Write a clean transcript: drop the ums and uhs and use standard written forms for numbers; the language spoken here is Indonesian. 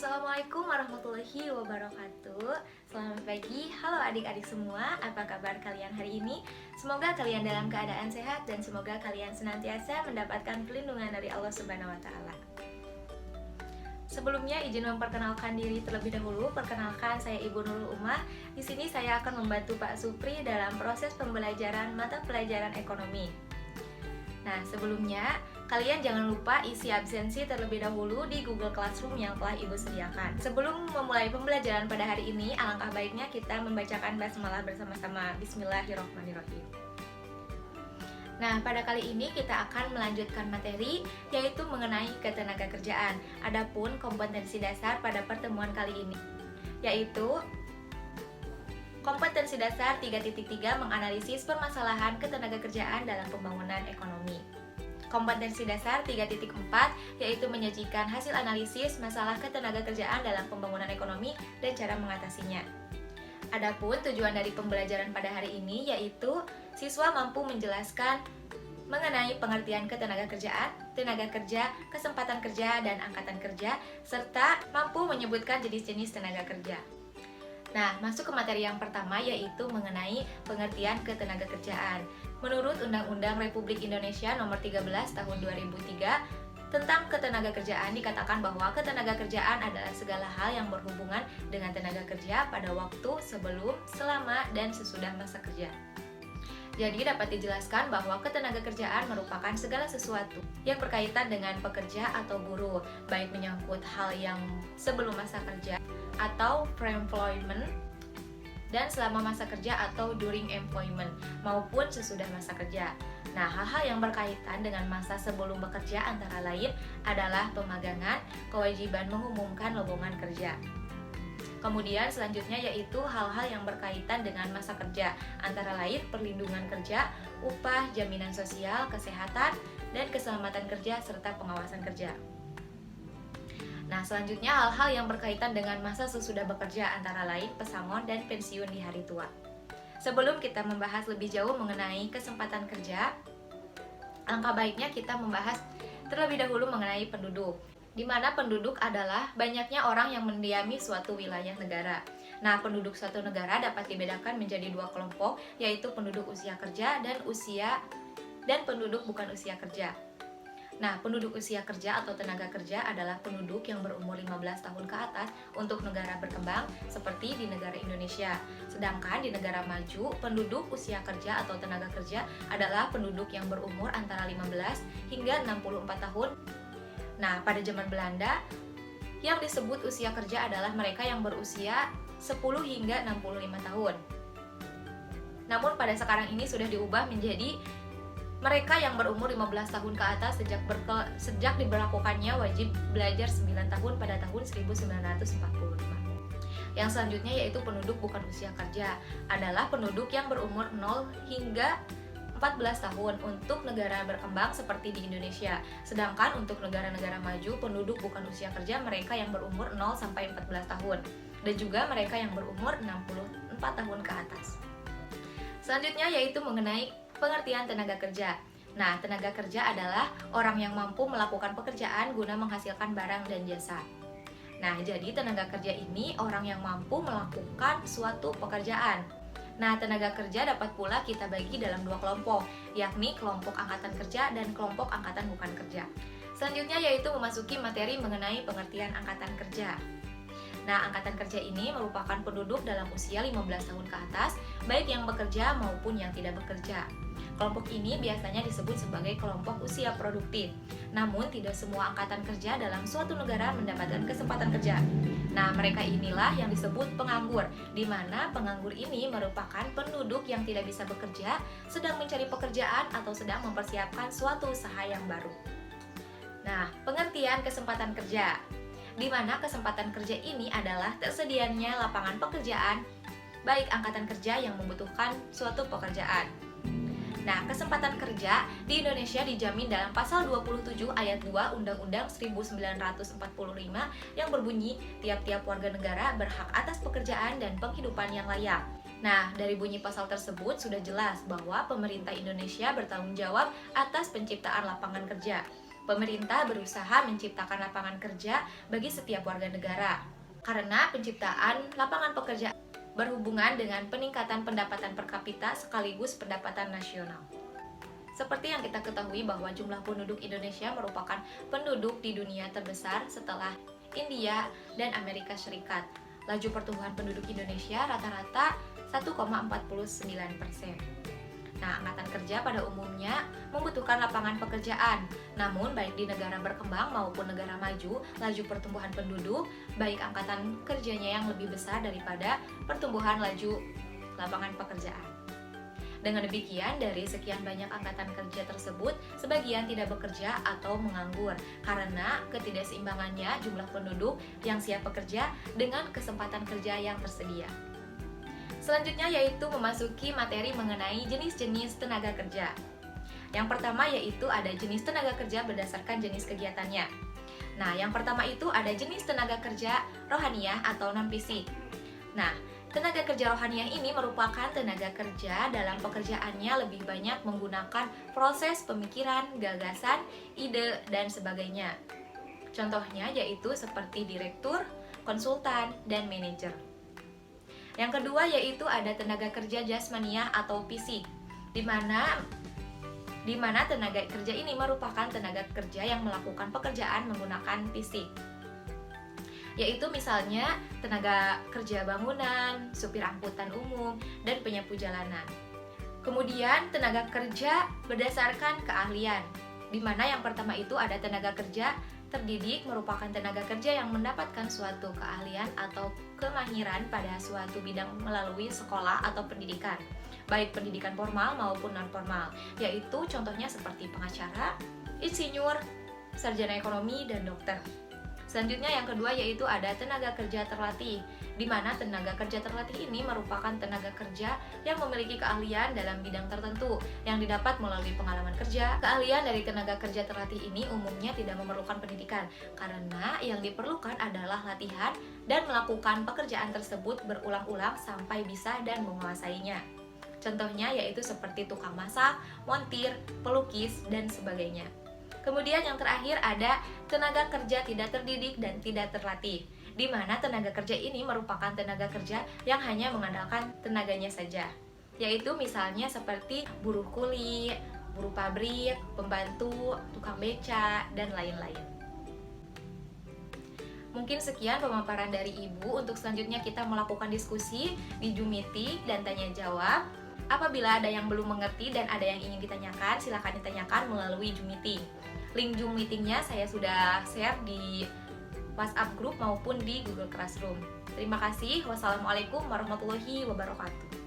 Assalamualaikum warahmatullahi wabarakatuh. Selamat pagi, halo adik-adik semua. Apa kabar kalian hari ini? Semoga kalian dalam keadaan sehat dan semoga kalian senantiasa mendapatkan perlindungan dari Allah Subhanahu wa taala. Sebelumnya izin memperkenalkan diri terlebih dahulu. Perkenalkan, saya Ibu Nurul Umah. Di sini saya akan membantu Pak Supri dalam proses pembelajaran mata pelajaran ekonomi. Nah, sebelumnya kalian jangan lupa isi absensi terlebih dahulu di Google Classroom yang telah Ibu sediakan. Sebelum memulai pembelajaran pada hari ini, alangkah baiknya kita membacakan basmalah bersama-sama. Bismillahirrahmanirrahim. Nah, pada kali ini kita akan melanjutkan materi, yaitu mengenai ketenagakerjaan. Adapun kompetensi dasar pada pertemuan kali ini, yaitu kompetensi dasar 3.3 menganalisis permasalahan ketenagakerjaan dalam pembangunan ekonomi. Kompetensi dasar 3.4 yaitu menyajikan hasil analisis masalah ketenagakerjaan dalam pembangunan ekonomi dan cara mengatasinya. Adapun tujuan dari pembelajaran pada hari ini yaitu siswa mampu menjelaskan mengenai pengertian ketenagakerjaan, tenaga kerja, kesempatan kerja, dan angkatan kerja, serta mampu menyebutkan jenis-jenis tenaga kerja. Nah, masuk ke materi yang pertama yaitu mengenai pengertian ketenagakerjaan. Menurut Undang-Undang Republik Indonesia Nomor 13 Tahun 2003 tentang ketenagakerjaan dikatakan bahwa ketenagakerjaan adalah segala hal yang berhubungan dengan tenaga kerja pada waktu sebelum, selama, dan sesudah masa kerja. Jadi dapat dijelaskan bahwa ketenagakerjaan merupakan segala sesuatu yang berkaitan dengan pekerja atau buruh, baik menyangkut hal yang sebelum masa kerja atau pre-employment dan selama masa kerja atau during employment maupun sesudah masa kerja. Nah, hal-hal yang berkaitan dengan masa sebelum bekerja antara lain adalah pemagangan, kewajiban mengumumkan lowongan kerja. Kemudian selanjutnya yaitu hal-hal yang berkaitan dengan masa kerja, antara lain perlindungan kerja, upah, jaminan sosial, kesehatan, dan keselamatan kerja, serta pengawasan kerja. Nah, selanjutnya hal-hal yang berkaitan dengan masa sesudah bekerja, antara lain pesangon dan pensiun di hari tua. Sebelum kita membahas lebih jauh mengenai kesempatan kerja, alangkah baiknya kita membahas terlebih dahulu mengenai penduduk, di mana penduduk adalah banyaknya orang yang mendiami suatu wilayah negara. Nah, penduduk suatu negara dapat dibedakan menjadi dua kelompok, yaitu penduduk usia kerja dan penduduk bukan usia kerja. Nah, penduduk usia kerja atau tenaga kerja adalah penduduk yang berumur 15 tahun ke atas untuk negara berkembang seperti di negara Indonesia. Sedangkan di negara maju, penduduk usia kerja atau tenaga kerja adalah penduduk yang berumur antara 15 hingga 64 tahun. Nah, pada zaman Belanda, yang disebut usia kerja adalah mereka yang berusia 10 hingga 65 tahun. Namun pada sekarang ini sudah diubah menjadi mereka yang berumur 15 tahun ke atas sejak diberlakukannya wajib belajar 9 tahun pada tahun 1945. Yang selanjutnya yaitu penduduk bukan usia kerja, adalah penduduk yang berumur 0 hingga 14 tahun untuk negara berkembang seperti di Indonesia. Sedangkan untuk negara-negara maju, penduduk bukan usia kerja mereka yang berumur 0 sampai 14 tahun dan juga mereka yang berumur 64 tahun ke atas. Selanjutnya yaitu mengenai pengertian tenaga kerja. Nah, tenaga kerja adalah orang yang mampu melakukan pekerjaan guna menghasilkan barang dan jasa. Nah, jadi tenaga kerja ini orang yang mampu melakukan suatu pekerjaan. Nah, tenaga kerja dapat pula kita bagi dalam dua kelompok, yakni kelompok angkatan kerja dan kelompok angkatan bukan kerja. Selanjutnya yaitu memasuki materi mengenai pengertian angkatan kerja. Nah, angkatan kerja ini merupakan penduduk dalam usia 15 tahun ke atas, baik yang bekerja maupun yang tidak bekerja. Kelompok ini biasanya disebut sebagai kelompok usia produktif. Namun, tidak semua angkatan kerja dalam suatu negara mendapatkan kesempatan kerja. Nah, mereka inilah yang disebut penganggur, di mana penganggur ini merupakan penduduk yang tidak bisa bekerja, sedang mencari pekerjaan, atau sedang mempersiapkan suatu usaha yang baru. Nah, pengertian kesempatan kerja, di mana kesempatan kerja ini adalah tersedianya lapangan pekerjaan baik angkatan kerja yang membutuhkan suatu pekerjaan. Nah, kesempatan kerja di Indonesia dijamin dalam pasal 27 ayat 2 Undang-Undang 1945 yang berbunyi tiap-tiap warga negara berhak atas pekerjaan dan penghidupan yang layak. Nah, dari bunyi pasal tersebut sudah jelas bahwa pemerintah Indonesia bertanggung jawab atas penciptaan lapangan kerja. Pemerintah berusaha menciptakan lapangan kerja bagi setiap warga negara, karena penciptaan lapangan pekerjaan berhubungan dengan peningkatan pendapatan per kapita sekaligus pendapatan nasional. Seperti yang kita ketahui bahwa jumlah penduduk Indonesia merupakan penduduk di dunia terbesar setelah India dan Amerika Serikat. Laju pertumbuhan penduduk Indonesia rata-rata 1,49%. Nah, angkatan kerja pada umumnya membutuhkan lapangan pekerjaan. Namun, baik di negara berkembang maupun negara maju, laju pertumbuhan penduduk, baik angkatan kerjanya yang lebih besar daripada pertumbuhan laju lapangan pekerjaan. Dengan demikian, dari sekian banyak angkatan kerja tersebut, sebagian tidak bekerja atau menganggur karena ketidakseimbangannya jumlah penduduk yang siap bekerja dengan kesempatan kerja yang tersedia. Selanjutnya yaitu memasuki materi mengenai jenis-jenis tenaga kerja. Yang pertama yaitu ada jenis tenaga kerja berdasarkan jenis kegiatannya. Nah, yang pertama itu ada jenis tenaga kerja rohaniah atau non-fisik. Nah, tenaga kerja rohaniah ini merupakan tenaga kerja dalam pekerjaannya lebih banyak menggunakan proses pemikiran, gagasan, ide, dan sebagainya. Contohnya yaitu seperti direktur, konsultan, dan manajer. Yang kedua yaitu ada tenaga kerja jasmaniah atau fisik, di mana tenaga kerja ini merupakan tenaga kerja yang melakukan pekerjaan menggunakan fisik, yaitu misalnya tenaga kerja bangunan, supir angkutan umum, dan penyapu jalanan. Kemudian tenaga kerja berdasarkan keahlian, di mana yang pertama itu ada tenaga kerja terdidik merupakan tenaga kerja yang mendapatkan suatu keahlian atau kemahiran pada suatu bidang melalui sekolah atau pendidikan, baik pendidikan formal maupun non-formal, yaitu contohnya seperti pengacara, insinyur, sarjana ekonomi, dan dokter. Selanjutnya yang kedua yaitu ada tenaga kerja terlatih, di mana tenaga kerja terlatih ini merupakan tenaga kerja yang memiliki keahlian dalam bidang tertentu yang didapat melalui pengalaman kerja. Keahlian dari tenaga kerja terlatih ini umumnya tidak memerlukan pendidikan, karena yang diperlukan adalah latihan dan melakukan pekerjaan tersebut berulang-ulang sampai bisa dan menguasainya. Contohnya yaitu seperti tukang masak, montir, pelukis, dan sebagainya. Kemudian yang terakhir ada tenaga kerja tidak terdidik dan tidak terlatih, di mana tenaga kerja ini merupakan tenaga kerja yang hanya mengandalkan tenaganya saja, yaitu misalnya seperti buruh kuli, buruh pabrik, pembantu, tukang beca, dan lain-lain. Mungkin sekian pemaparan dari Ibu. Untuk selanjutnya kita melakukan diskusi di Zoom meeting dan tanya jawab. Apabila ada yang belum mengerti dan ada yang ingin ditanyakan, silakan ditanyakan melalui Zoom meeting. Link Zoom meetingnya saya sudah share di WhatsApp group maupun di Google Classroom. Terima kasih. Wassalamualaikum warahmatullahi wabarakatuh.